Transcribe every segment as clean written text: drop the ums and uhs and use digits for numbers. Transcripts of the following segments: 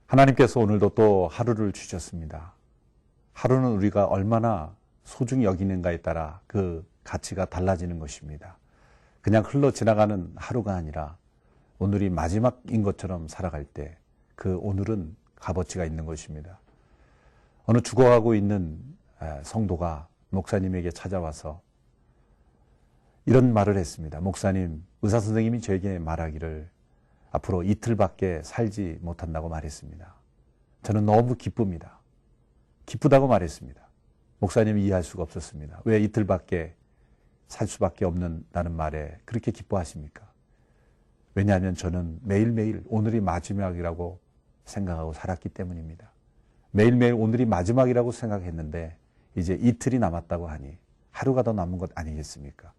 하나님께서 오늘도 또 하루를 주셨습니다. 하루는 우리가 얼마나 소중히 여기는가에 따라 그 가치가 달라지는 것입니다. 그냥 흘러 지나가는 하루가 아니라 오늘이 마지막인 것처럼 살아갈 때 그 오늘은 값어치가 있는 것입니다. 어느 죽어가고 있는 성도가 목사님에게 찾아와서 이런 말을 했습니다. 목사님, 의사 선생님이 저에게 말하기를 앞으로 이틀밖에 살지 못한다고 말했습니다. 저는 너무 기쁩니다. 기쁘다고 말했습니다. 목사님이 이해할 수가 없었습니다. 왜 이틀밖에 살 수밖에 없는다는 말에 그렇게 기뻐하십니까? 왜냐하면 저는 매일매일 오늘이 마지막이라고 생각하고 살았기 때문입니다. 매일매일 오늘이 마지막이라고 생각했는데 이제 이틀이 남았다고 하니 하루가 더 남은 것 아니겠습니까?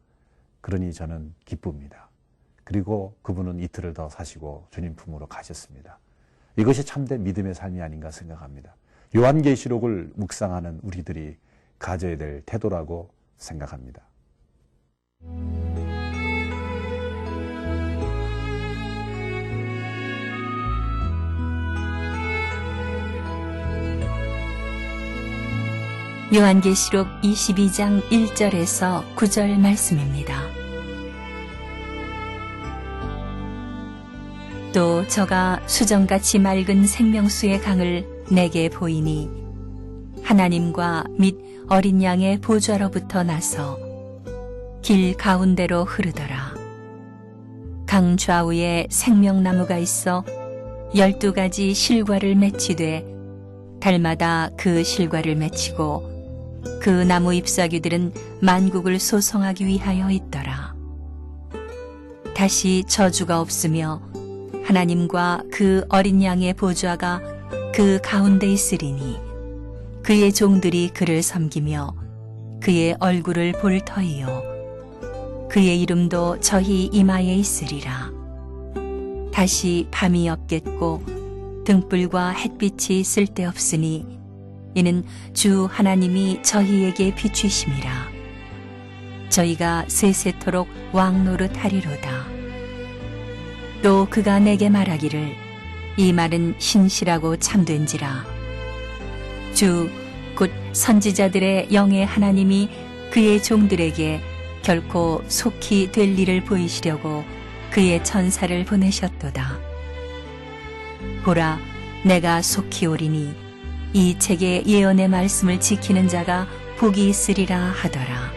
그러니 저는 기쁩니다. 그리고 그분은 이틀을 더 사시고 주님 품으로 가셨습니다. 이것이 참된 믿음의 삶이 아닌가 생각합니다. 요한계시록을 묵상하는 우리들이 가져야 될 태도라고 생각합니다. 요한계시록 22장 1절에서 9절 말씀입니다. 또 저가 수정같이 맑은 생명수의 강을 내게 보이니 하나님과 및 어린 양의 보좌로부터 나서 길 가운데로 흐르더라. 강 좌우에 생명나무가 있어 12가지 실과를 맺히되 달마다 그 실과를 맺히고 그 나무 잎사귀들은 만국을 소성하기 위하여 있더라. 다시 저주가 없으며 하나님과 그 어린 양의 보좌가 그 가운데 있으리니 그의 종들이 그를 섬기며 그의 얼굴을 볼 터이요 그의 이름도 저희 이마에 있으리라. 다시 밤이 없겠고 등불과 햇빛이 쓸데없으니 이는 주 하나님이 저희에게 비추심이라. 저희가 세세토록 왕노릇 하리로다. 또 그가 내게 말하기를 이 말은 신실하고 참된지라. 주 곧 선지자들의 영의 하나님이 그의 종들에게 결코 속히 될 일을 보이시려고 그의 천사를 보내셨도다. 보라, 내가 속히 오리니 이 책의 예언의 말씀을 지키는 자가 복이 있으리라 하더라.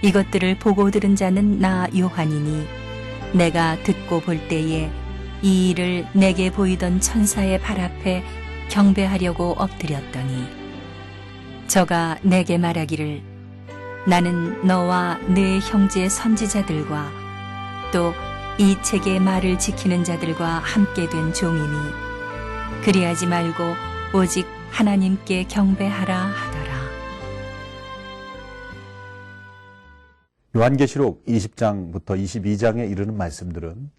이것들을 보고 들은 자는 나 요한이니 내가 듣고 볼 때에 이 일을 내게 보이던 천사의 발 앞에 경배하려고 엎드렸더니 저가 내게 말하기를 나는 너와 네 형제 선지자들과 또 이 책의 말을 지키는 자들과 함께 된 종이니 그리하지 말고 오직 하나님께 경배하라 하더라. 요한계시록 20장부터 22장에 이르는 말씀들은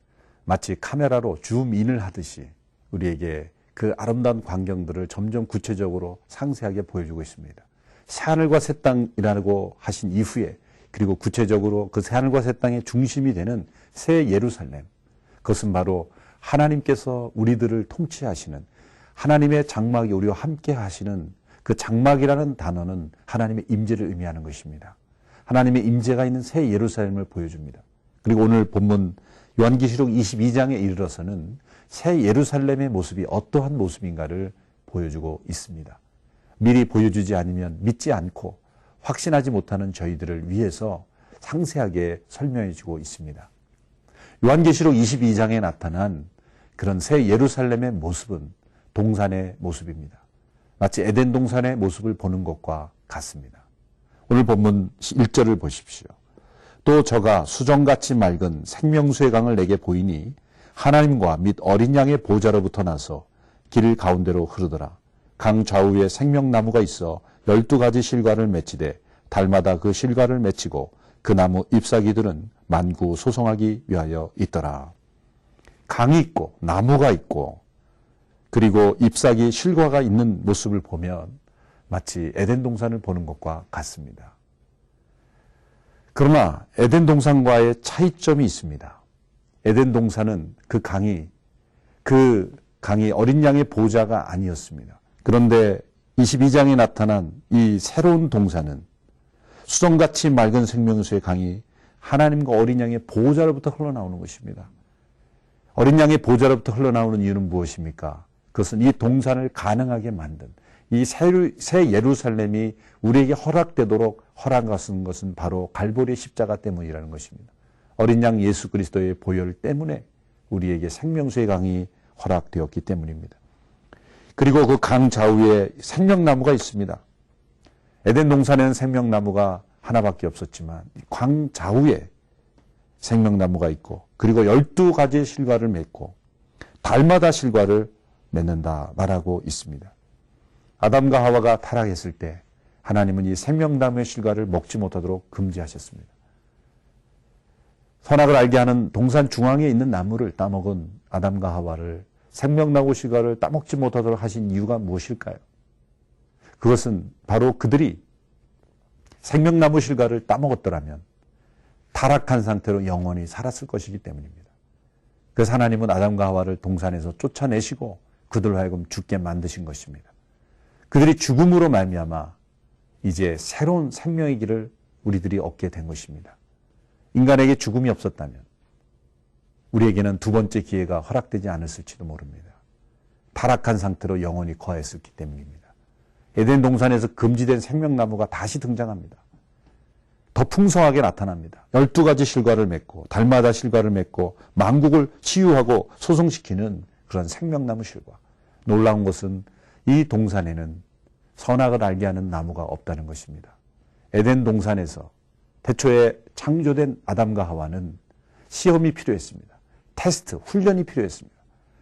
마치 카메라로 줌인을 하듯이 우리에게 그 아름다운 광경들을 점점 구체적으로 상세하게 보여주고 있습니다. 새하늘과 새 땅이라고 하신 이후에 그리고 구체적으로 그 새하늘과 새 땅의 중심이 되는 새 예루살렘, 그것은 바로 하나님께서 우리들을 통치하시는 하나님의 장막이 우리와 함께 하시는 그 장막이라는 단어는 하나님의 임재를 의미하는 것입니다. 하나님의 임재가 있는 새 예루살렘을 보여줍니다. 그리고 오늘 본문 요한계시록 22장에 이르러서는 새 예루살렘의 모습이 어떠한 모습인가를 보여주고 있습니다. 미리 보여주지 않으면 믿지 않고 확신하지 못하는 저희들을 위해서 상세하게 설명해 주고 있습니다. 요한계시록 22장에 나타난 그런 새 예루살렘의 모습은 동산의 모습입니다. 마치 에덴 동산의 모습을 보는 것과 같습니다. 오늘 본문 1절을 보십시오. 또 저가 수정같이 맑은 생명수의 강을 내게 보이니 하나님과 및 어린 양의 보좌로부터 나서 길 가운데로 흐르더라. 강 좌우에 생명나무가 있어 12가지 실과를 맺히되 달마다 그 실과를 맺히고 그 나무 잎사귀들은 만구 소성하기 위하여 있더라. 강이 있고 나무가 있고 그리고 잎사귀 실과가 있는 모습을 보면 마치 에덴 동산을 보는 것과 같습니다. 그러나 에덴 동산과의 차이점이 있습니다. 에덴 동산은 그 강이 그 강이 어린 양의 보호자가 아니었습니다. 그런데 22장에 나타난 이 새로운 동산은 수정같이 맑은 생명수의 강이 하나님과 어린 양의 보호자로부터 흘러나오는 것입니다. 어린 양의 보호자로부터 흘러나오는 이유는 무엇입니까? 그것은 이 동산을 가능하게 만든 이 새 예루살렘이 우리에게 허락되도록 허락하신 것은 바로 갈보리의 십자가 때문이라는 것입니다. 어린 양 예수 그리스도의 보혈 때문에 우리에게 생명수의 강이 허락되었기 때문입니다. 그리고 그 강 좌우에 생명나무가 있습니다. 에덴 동산에는 생명나무가 하나밖에 없었지만 강 좌우에 생명나무가 있고 그리고 12가지의 실과를 맺고 달마다 실과를 맺는다 말하고 있습니다. 아담과 하와가 타락했을 때 하나님은 이 생명나무의 실과를 먹지 못하도록 금지하셨습니다. 선악을 알게 하는 동산 중앙에 있는 나무를 따먹은 아담과 하와를 생명나무 실과를 따먹지 못하도록 하신 이유가 무엇일까요? 그것은 바로 그들이 생명나무 실과를 따먹었더라면 타락한 상태로 영원히 살았을 것이기 때문입니다. 그래서 하나님은 아담과 하와를 동산에서 쫓아내시고 그들로 하여금 죽게 만드신 것입니다. 그들이 죽음으로 말미암아 이제 새로운 생명의 길을 우리들이 얻게 된 것입니다. 인간에게 죽음이 없었다면 우리에게는 두 번째 기회가 허락되지 않았을지도 모릅니다. 타락한 상태로 영원히 거했었기 때문입니다. 에덴 동산에서 금지된 생명나무가 다시 등장합니다. 더 풍성하게 나타납니다. 12가지 실과를 맺고 달마다 실과를 맺고 만국을 치유하고 소송시키는 그런 생명나무 실과. 놀라운 것은 이 동산에는 선악을 알게 하는 나무가 없다는 것입니다. 에덴 동산에서 태초에 창조된 아담과 하와는 시험이 필요했습니다. 테스트, 훈련이 필요했습니다.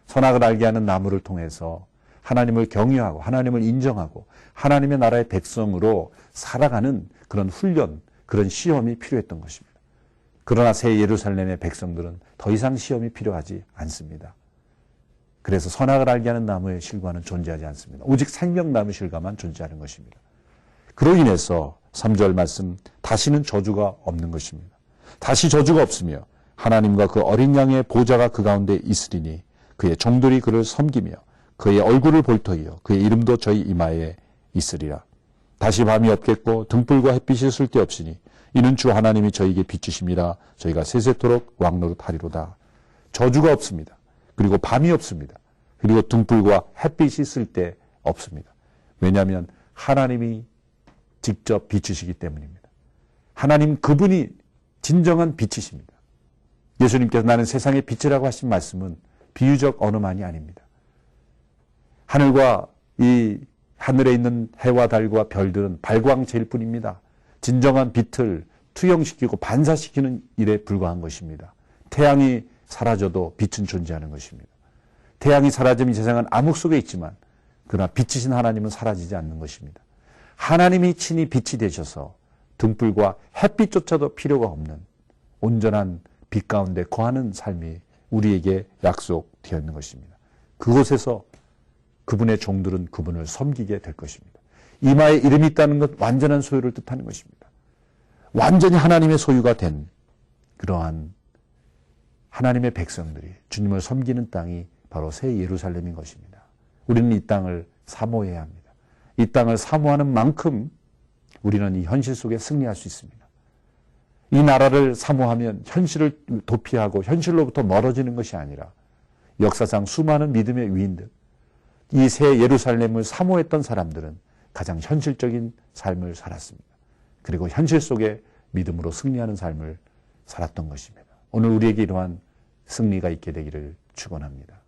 선악을 알게 하는 나무를 통해서 하나님을 경외하고 하나님을 인정하고 하나님의 나라의 백성으로 살아가는 그런 훈련, 그런 시험이 필요했던 것입니다. 그러나 새 예루살렘의 백성들은 더 이상 시험이 필요하지 않습니다. 그래서 선악을 알게 하는 나무의 실과는 존재하지 않습니다. 오직 생명나무 실과만 존재하는 것입니다. 그로 인해서 3절 말씀, 다시는 저주가 없는 것입니다. 다시 저주가 없으며 하나님과 그 어린 양의 보좌가 그 가운데 있으리니 그의 종들이 그를 섬기며 그의 얼굴을 볼 터이요 그의 이름도 저희 이마에 있으리라. 다시 밤이 없겠고 등불과 햇빛이 쓸데없으니 이는 주 하나님이 저희에게 비추심이라 저희가 세세토록 왕노릇하리로다. 저주가 없습니다. 그리고 밤이 없습니다. 그리고 등불과 햇빛이 쓸데없습니다. 왜냐하면 하나님이 직접 비추시기 때문입니다. 하나님 그분이 진정한 빛이십니다. 예수님께서 나는 세상의 빛이라고 하신 말씀은 비유적 언어만이 아닙니다. 하늘과 이 하늘에 있는 해와 달과 별들은 발광체일 뿐입니다. 진정한 빛을 투영시키고 반사시키는 일에 불과한 것입니다. 태양이 사라져도 빛은 존재하는 것입니다. 태양이 사라지면 이 세상은 암흑 속에 있지만 그러나 빛이신 하나님은 사라지지 않는 것입니다. 하나님이 친히 빛이 되셔서 등불과 햇빛조차도 필요가 없는 온전한 빛 가운데 거하는 삶이 우리에게 약속되어 있는 것입니다. 그곳에서 그분의 종들은 그분을 섬기게 될 것입니다. 이마에 이름이 있다는 것 완전한 소유를 뜻하는 것입니다. 완전히 하나님의 소유가 된 그러한 하나님의 백성들이 주님을 섬기는 땅이 바로 새 예루살렘인 것입니다. 우리는 이 땅을 사모해야 합니다. 이 땅을 사모하는 만큼 우리는 이 현실 속에 승리할 수 있습니다. 이 나라를 사모하면 현실을 도피하고 현실로부터 멀어지는 것이 아니라 역사상 수많은 믿음의 위인들, 이 새 예루살렘을 사모했던 사람들은 가장 현실적인 삶을 살았습니다. 그리고 현실 속에 믿음으로 승리하는 삶을 살았던 것입니다. 오늘 우리에게 이러한 승리가 있게 되기를 축원합니다.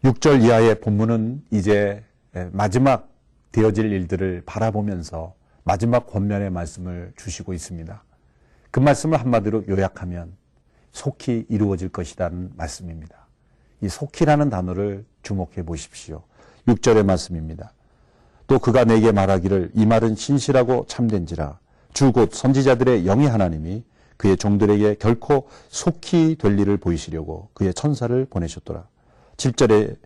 6절 이하의 본문은 이제 마지막 되어질 일들을 바라보면서 마지막 권면의 말씀을 주시고 있습니다. 그 말씀을 한마디로 요약하면 속히 이루어질 것이라는 말씀입니다. 이 속히라는 단어를 주목해 보십시오. 6절의 말씀입니다. 또 그가 내게 말하기를 이 말은 신실하고 참된지라 주 곧 선지자들의 영의 하나님이 그의 종들에게 결코 속히 될 일을 보이시려고 그의 천사를 보내셨더라. 7절에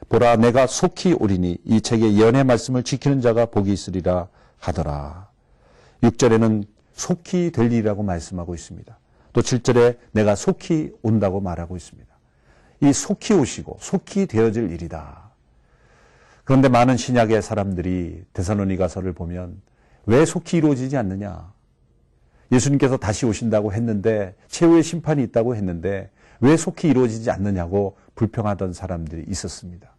보라 내가 속히 오리니 이 책의 예언의 말씀을 지키는 자가 복이 있으리라 하더라. 6절에는 속히 될 일이라고 말씀하고 있습니다. 또 7절에 내가 속히 온다고 말하고 있습니다. 이 속히 오시고 속히 되어질 일이다. 그런데 많은 신약의 사람들이 데살로니가서를 보면 왜 속히 이루어지지 않느냐? 예수님께서 다시 오신다고 했는데 최후의 심판이 있다고 했는데 왜 속히 이루어지지 않느냐고 불평하던 사람들이 있었습니다.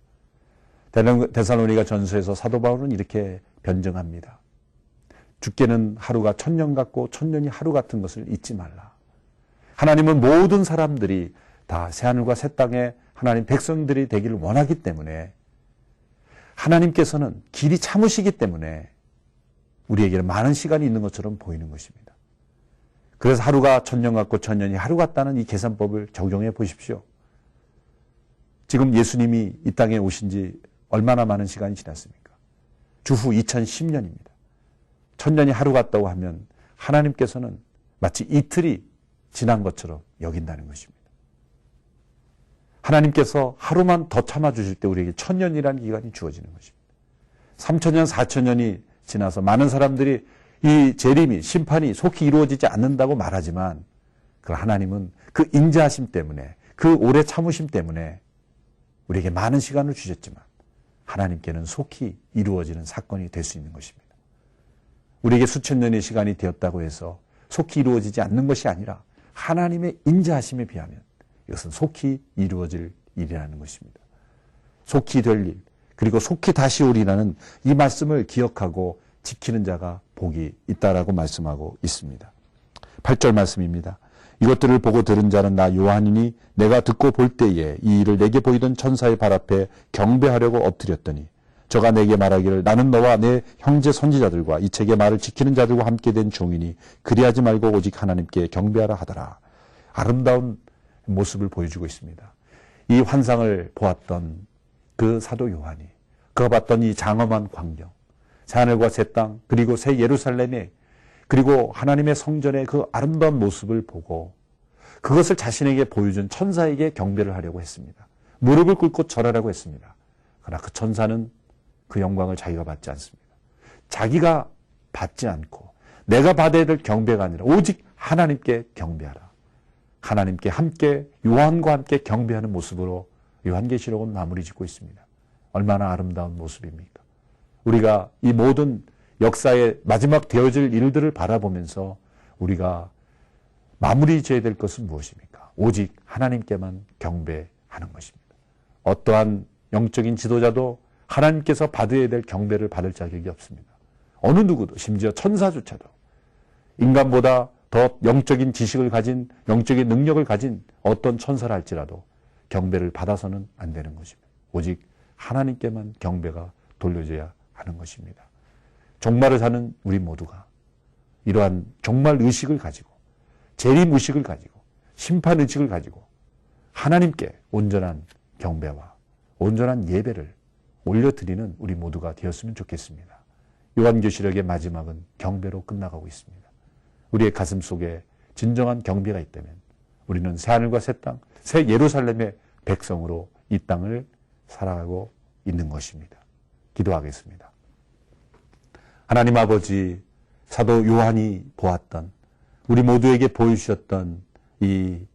데살로니가 전서에서 사도 바울은 이렇게 변증합니다. 죽게는 하루가 1000년 같고 1000년이 하루 같은 것을 잊지 말라. 하나님은 모든 사람들이 다 새하늘과 새 땅에 하나님 백성들이 되기를 원하기 때문에 하나님께서는 길이 참으시기 때문에 우리에게는 많은 시간이 있는 것처럼 보이는 것입니다. 그래서 하루가 1000년 같고 1000년이 하루 같다는 이 계산법을 적용해 보십시오. 지금 예수님이 이 땅에 오신 지 얼마나 많은 시간이 지났습니까? 주후 2010년입니다. 1000년이 하루 같다고 하면 하나님께서는 마치 이틀이 지난 것처럼 여긴다는 것입니다. 하나님께서 하루만 더 참아주실 때 우리에게 1000년이라는 기간이 주어지는 것입니다. 3000년, 4000년이 지나서 많은 사람들이 이 재림이, 심판이 속히 이루어지지 않는다고 말하지만 그 하나님은 그 인자하심 때문에 그 오래 참으심 때문에 우리에게 많은 시간을 주셨지만 하나님께는 속히 이루어지는 사건이 될 수 있는 것입니다. 우리에게 수천 년의 시간이 되었다고 해서 속히 이루어지지 않는 것이 아니라 하나님의 인자하심에 비하면 이것은 속히 이루어질 일이라는 것입니다. 속히 될 일, 그리고 속히 다시 오리라는 이 말씀을 기억하고 지키는 자가 복이 있다라고 말씀하고 있습니다. 8절 말씀입니다. 이것들을 보고 들은 자는 나 요한이니 내가 듣고 볼 때에 이 일을 내게 보이던 천사의 발 앞에 경배하려고 엎드렸더니 저가 내게 말하기를 나는 너와 내 형제 선지자들과 이 책의 말을 지키는 자들과 함께 된 종이니 그리하지 말고 오직 하나님께 경배하라 하더라. 아름다운 모습을 보여주고 있습니다. 이 환상을 보았던 그 사도 요한이 그가 봤던 이 장엄한 광경, 새하늘과 새 땅 그리고 새 예루살렘에 그리고 하나님의 성전의 그 아름다운 모습을 보고 그것을 자신에게 보여준 천사에게 경배를 하려고 했습니다. 무릎을 꿇고 절하라고 했습니다. 그러나 그 천사는 그 영광을 자기가 받지 않습니다. 자기가 받지 않고 내가 받아야 될 경배가 아니라 오직 하나님께 경배하라. 하나님께 함께 요한과 함께 경배하는 모습으로 요한계시록은 마무리 짓고 있습니다. 얼마나 아름다운 모습입니까? 우리가 이 모든 역사의 마지막 되어질 일들을 바라보면서 우리가 마무리 지어야 될 것은 무엇입니까? 오직 하나님께만 경배하는 것입니다. 어떠한 영적인 지도자도 하나님께서 받아야 될 경배를 받을 자격이 없습니다. 어느 누구도, 심지어 천사조차도 인간보다 더 영적인 지식을 가진, 영적인 능력을 가진 어떤 천사라 할지라도 경배를 받아서는 안 되는 것입니다. 오직 하나님께만 경배가 돌려져야 하는 것입니다. 종말을 사는 우리 모두가 이러한 종말 의식을 가지고 재림 의식을 가지고 심판 의식을 가지고 하나님께 온전한 경배와 온전한 예배를 올려드리는 우리 모두가 되었으면 좋겠습니다. 요한계시록의 마지막은 경배로 끝나가고 있습니다. 우리의 가슴 속에 진정한 경배가 있다면 우리는 새하늘과 새 땅, 새 예루살렘의 백성으로 이 땅을 살아가고 있는 것입니다. 기도하겠습니다. 하나님 아버지, 사도 요한이 보았던 우리 모두에게 보여주셨던 이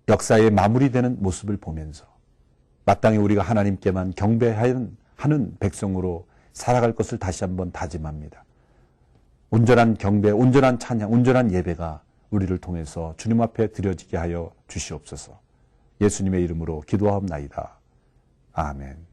역사의 마무리되는 모습을 보면서 마땅히 우리가 하나님께만 경배하는 백성으로 살아갈 것을 다시 한번 다짐합니다. 온전한 경배, 온전한 찬양, 온전한 예배가 우리를 통해서 주님 앞에 드려지게 하여 주시옵소서. 예수님의 이름으로 기도하옵나이다. 아멘.